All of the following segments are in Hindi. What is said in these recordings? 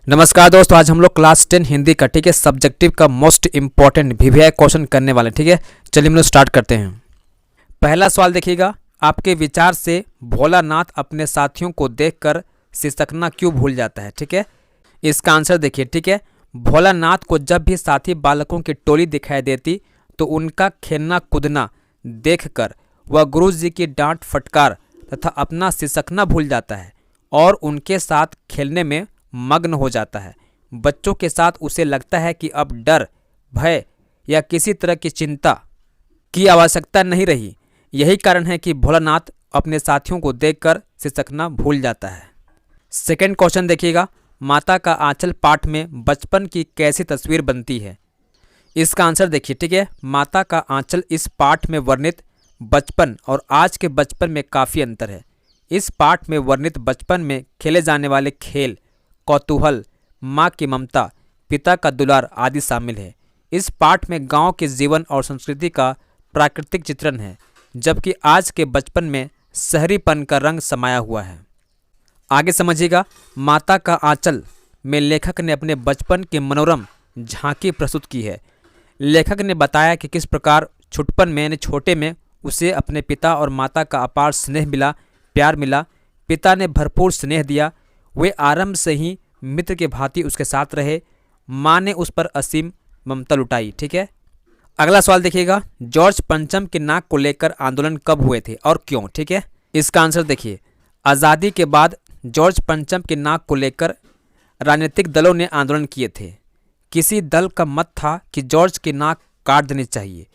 नमस्कार दोस्तों, आज हम लोग क्लास 10 हिंदी का ठीक है सब्जेक्टिव का मोस्ट इंपॉर्टेंट वीवीआई क्वेश्चन करने वाले हैं। ठीक है, चलिए हम लोग स्टार्ट करते हैं। पहला सवाल देखिएगा, आपके विचार से भोलानाथ अपने साथियों को देखकर सिसकना क्यों भूल जाता है। ठीक है, इसका आंसर देखिए। ठीक है, भोलानाथ को जब भी साथी बालकों की टोली दिखाई देती तो उनका खेलना कूदना देखकर वह गुरु जी की डांट फटकार तथा अपना सिसकना भूल जाता है और उनके साथ खेलने में मग्न हो जाता है। बच्चों के साथ उसे लगता है कि अब डर, भय या किसी तरह की चिंता की आवश्यकता नहीं रही। यही कारण है कि भोलानाथ अपने साथियों को देखकर सिसकना भूल जाता है। सेकंड क्वेश्चन देखिएगा, माता का आंचल पाठ में बचपन की कैसी तस्वीर बनती है। इसका आंसर देखिए। ठीक है, माता का आंचल इस पाठ में वर्णित बचपन और आज के बचपन में काफ़ी अंतर है। इस पाठ में वर्णित बचपन में खेले जाने वाले खेल, कौतूहल, माँ की ममता, पिता का दुलार आदि शामिल है। इस पाठ में गांव के जीवन और संस्कृति का प्राकृतिक चित्रण है, जबकि आज के बचपन में शहरीपन का रंग समाया हुआ है। आगे समझिएगा, माता का आंचल में लेखक ने अपने बचपन की मनोरम झांकी प्रस्तुत की है। लेखक ने बताया कि किस प्रकार छुटपन में यानी छोटे में उसे अपने पिता और माता का अपार स्नेह मिला, प्यार मिला। पिता ने भरपूर स्नेह दिया, वे आरंभ से ही मित्र के भांति उसके साथ रहे। माँ ने उस पर असीम ममता लुटाई। ठीक है, अगला सवाल देखिएगा, जॉर्ज पंचम के नाक को लेकर आंदोलन कब हुए थे और क्यों। ठीक है, इसका आंसर देखिए। आज़ादी के बाद जॉर्ज पंचम के नाक को लेकर राजनीतिक दलों ने आंदोलन किए थे। किसी दल का मत था कि जॉर्ज की नाक काट देनी चाहिए,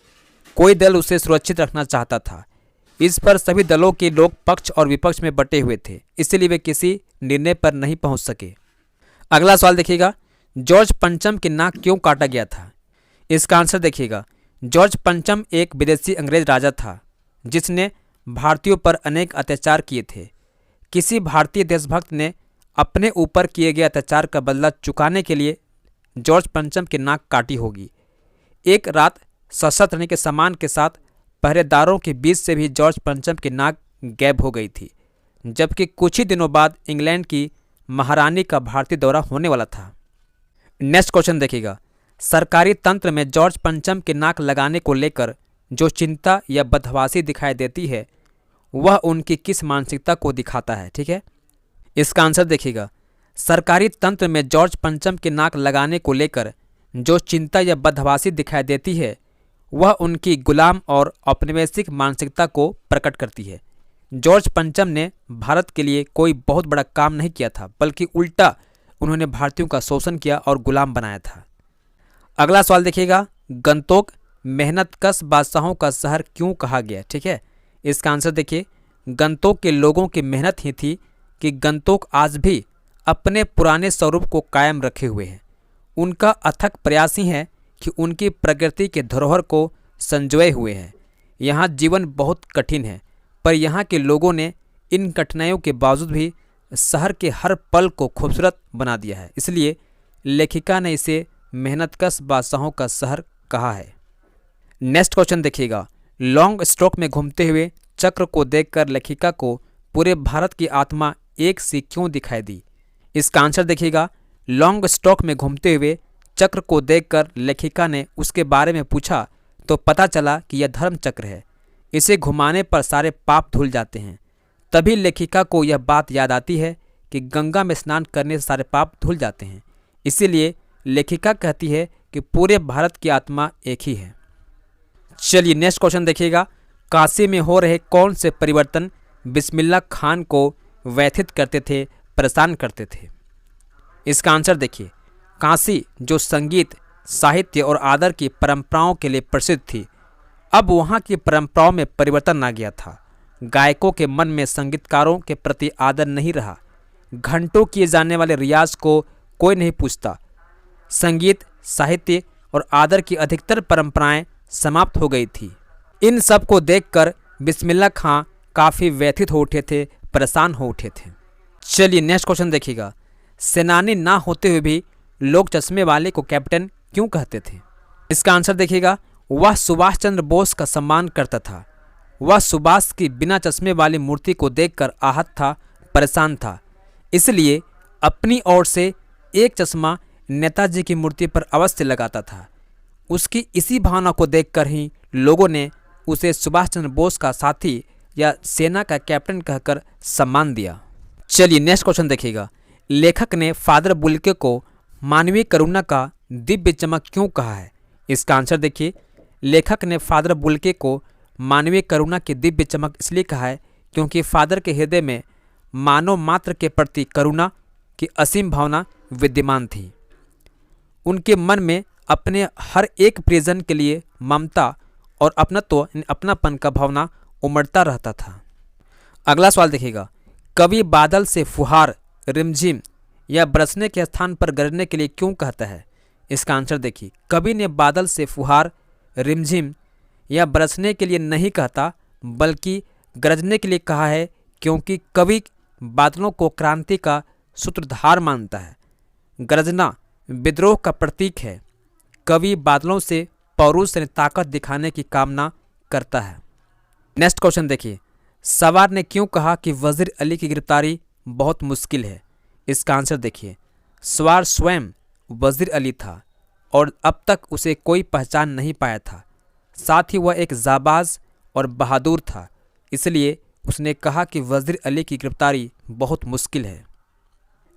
कोई दल उसे सुरक्षित रखना चाहता था। इस पर सभी दलों के लोग पक्ष और विपक्ष में बटे हुए थे, इसलिए वे किसी निर्णय पर नहीं पहुंच सके। अगला सवाल देखिएगा, जॉर्ज पंचम की नाक क्यों काटा गया था। इसका आंसर देखिएगा। जॉर्ज पंचम एक विदेशी अंग्रेज राजा था जिसने भारतीयों पर अनेक अत्याचार किए थे। किसी भारतीय देशभक्त ने अपने ऊपर किए गए अत्याचार का बदला चुकाने के लिए जॉर्ज पंचम की नाक काटी होगी। एक रात सशस्त्र रहने के सामान के साथ पहरेदारों के बीच से भी जॉर्ज पंचम की नाक गायब हो गई थी, जबकि कुछ ही दिनों बाद इंग्लैंड की महारानी का भारतीय दौरा होने वाला था। नेक्स्ट क्वेश्चन देखिएगा, सरकारी तंत्र में जॉर्ज पंचम की नाक लगाने को लेकर जो चिंता या बदहवासी दिखाई देती है वह उनकी किस मानसिकता को दिखाता है। ठीक है, इसका आंसर देखिएगा। सरकारी तंत्र में जॉर्ज पंचम की नाक लगाने को लेकर जो चिंता या बदहवासी दिखाई देती है वह उनकी गुलाम और औपनिवेशिक मानसिकता को प्रकट करती है। जॉर्ज पंचम ने भारत के लिए कोई बहुत बड़ा काम नहीं किया था, बल्कि उल्टा उन्होंने भारतीयों का शोषण किया और गुलाम बनाया था। अगला सवाल देखिएगा, गंतोक मेहनतकश बादशाहों का शहर क्यों कहा गया। ठीक है, इसका आंसर देखिए। गंतोक के लोगों की मेहनत ही थी कि गंतोक आज भी अपने पुराने स्वरूप को कायम रखे हुए है। उनका अथक प्रयास ही है कि उनकी प्रकृति के धरोहर को संजोए हुए हैं। यहाँ जीवन बहुत कठिन है, पर यहाँ के लोगों ने इन कठिनाइयों के बावजूद भी शहर के हर पल को खूबसूरत बना दिया है, इसलिए लेखिका ने इसे मेहनतकश बादशाहों का शहर कहा है। नेक्स्ट क्वेश्चन देखिएगा, लॉन्ग स्ट्रोक में घूमते हुए चक्र को देखकर लेखिका को पूरे भारत की आत्मा एक सी क्यों दिखाई दी। इसका आंसर देखिएगा। लॉन्ग स्ट्रोक में घूमते हुए चक्र को देखकर लेखिका ने उसके बारे में पूछा तो पता चला कि यह धर्म चक्र है, इसे घुमाने पर सारे पाप धुल जाते हैं। तभी लेखिका को यह बात याद आती है कि गंगा में स्नान करने से सारे पाप धुल जाते हैं। इसीलिए लेखिका कहती है कि पूरे भारत की आत्मा एक ही है। चलिए नेक्स्ट क्वेश्चन देखिएगा, काशी में हो रहे कौन से परिवर्तन बिस्मिल्लाह खान को व्यथित करते थे, परेशान करते थे। इसका आंसर देखिए। काशी जो संगीत, साहित्य और आदर की परंपराओं के लिए प्रसिद्ध थी, अब वहाँ की परंपराओं में परिवर्तन आ गया था। गायकों के मन में संगीतकारों के प्रति आदर नहीं रहा। घंटों किए जाने वाले रियाज को कोई नहीं पूछता। संगीत, साहित्य और आदर की अधिकतर परंपराएं समाप्त हो गई थी। इन सब को देखकर बिस्मिल्लाह खां काफ़ी व्यथित हो उठे थे, परेशान हो उठे थे। चलिए नेक्स्ट क्वेश्चन देखिएगा, सेनानी ना होते हुए भी लोग चश्मे वाले को कैप्टन क्यों कहते थे। इसका आंसर देखिएगा। वह सुभाष चंद्र बोस का सम्मान करता था। वह सुभाष की बिना चश्मे वाली मूर्ति को देखकर आहत था, परेशान था, इसलिए अपनी ओर से एक चश्मा नेताजी की मूर्ति पर अवश्य लगाता था। उसकी इसी भावना को देखकर ही लोगों ने उसे सुभाष चंद्र बोस का साथी या सेना का कैप्टन कहकर सम्मान दिया। चलिए नेक्स्ट क्वेश्चन देखिएगा। लेखक ने फादर बुल्के को मानवीय करुणा का दिव्य चमक क्यों कहा है? इसका आंसर देखिए। लेखक ने फादर बुल्के को मानवीय करुणा की दिव्य चमक इसलिए कहा है क्योंकि फादर के हृदय में मानव मात्र के प्रति करुणा की असीम भावना विद्यमान थी। उनके मन में अपने हर एक प्रियजन के लिए ममता और अपनापन का भावना उमड़ता रहता था। अगला सवाल देखिएगा। कवि बादल से फुहार, रिमझिम या बरसने के स्थान पर गरजने के लिए क्यों कहता है? इसका आंसर देखिए। कवि ने बादल से फुहार, रिमझिम या बरसने के लिए नहीं कहता बल्कि गरजने के लिए कहा है क्योंकि कवि बादलों को क्रांति का सूत्रधार मानता है। गरजना विद्रोह का प्रतीक है। कवि बादलों से पौरुष यानी ताकत दिखाने की कामना करता है। नेक्स्ट क्वेश्चन देखिए। सवार ने क्यों कहा कि वजीर अली की गिरफ्तारी बहुत मुश्किल है? इसका आंसर देखिए। सवार स्वयं वजीर अली था और अब तक उसे कोई पहचान नहीं पाया था। साथ ही वह एक जाबाज और बहादुर था, इसलिए उसने कहा कि वजीर अली की गिरफ्तारी बहुत मुश्किल है।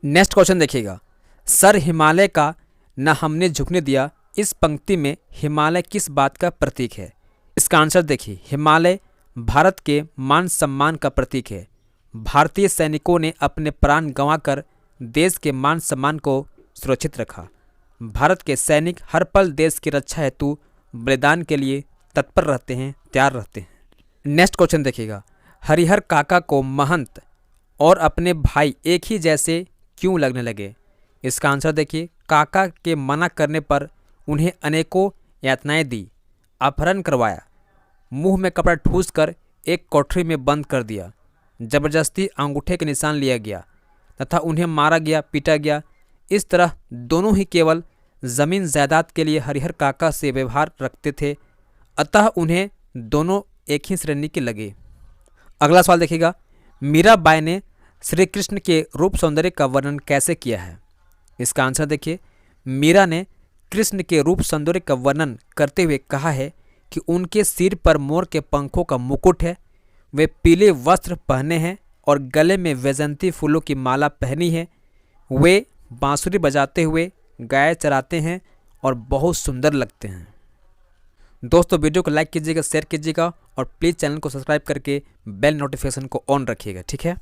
नेक्स्ट क्वेश्चन देखिएगा। सर हिमालय का न हमने झुकने दिया, इस पंक्ति में हिमालय किस बात का प्रतीक है? इसका आंसर देखिए। हिमालय भारत के मान सम्मान का प्रतीक है। भारतीय सैनिकों ने अपने प्राण गंवाकर देश के मान सम्मान को सुरक्षित रखा। भारत के सैनिक हर पल देश की रक्षा हेतु बलिदान के लिए तत्पर रहते हैं, तैयार रहते हैं। नेक्स्ट क्वेश्चन देखिएगा। हरिहर काका को महंत और अपने भाई एक ही जैसे क्यों लगने लगे? इसका आंसर देखिए। काका के मना करने पर उन्हें अनेकों यातनाएं दी, अपहरण करवाया, मुंह में कपड़ा ठूस कर एक कोठरी में बंद कर दिया, जबरदस्ती अंगूठे के निशान लिया गया तथा उन्हें मारा गया, पीटा गया। इस तरह दोनों ही केवल जमीन जायदाद के लिए हरिहर काका से व्यवहार रखते थे, अतः उन्हें दोनों एक ही श्रेणी के लगे। अगला सवाल देखिएगा। मीराबाई ने श्री कृष्ण के रूप सौंदर्य का वर्णन कैसे किया है? इसका आंसर देखिए। मीरा ने कृष्ण के रूप सौंदर्य का वर्णन करते हुए कहा है कि उनके सिर पर मोर के पंखों का मुकुट है, वे पीले वस्त्र पहने हैं और गले में वैजंती फूलों की माला पहनी है, वे बांसुरी बजाते हुए गाय चराते हैं और बहुत सुंदर लगते हैं। दोस्तों वीडियो को लाइक कीजिएगा, शेयर कीजिएगा और प्लीज़ चैनल को सब्सक्राइब करके बेल नोटिफिकेशन को ऑन रखिएगा, ठीक है।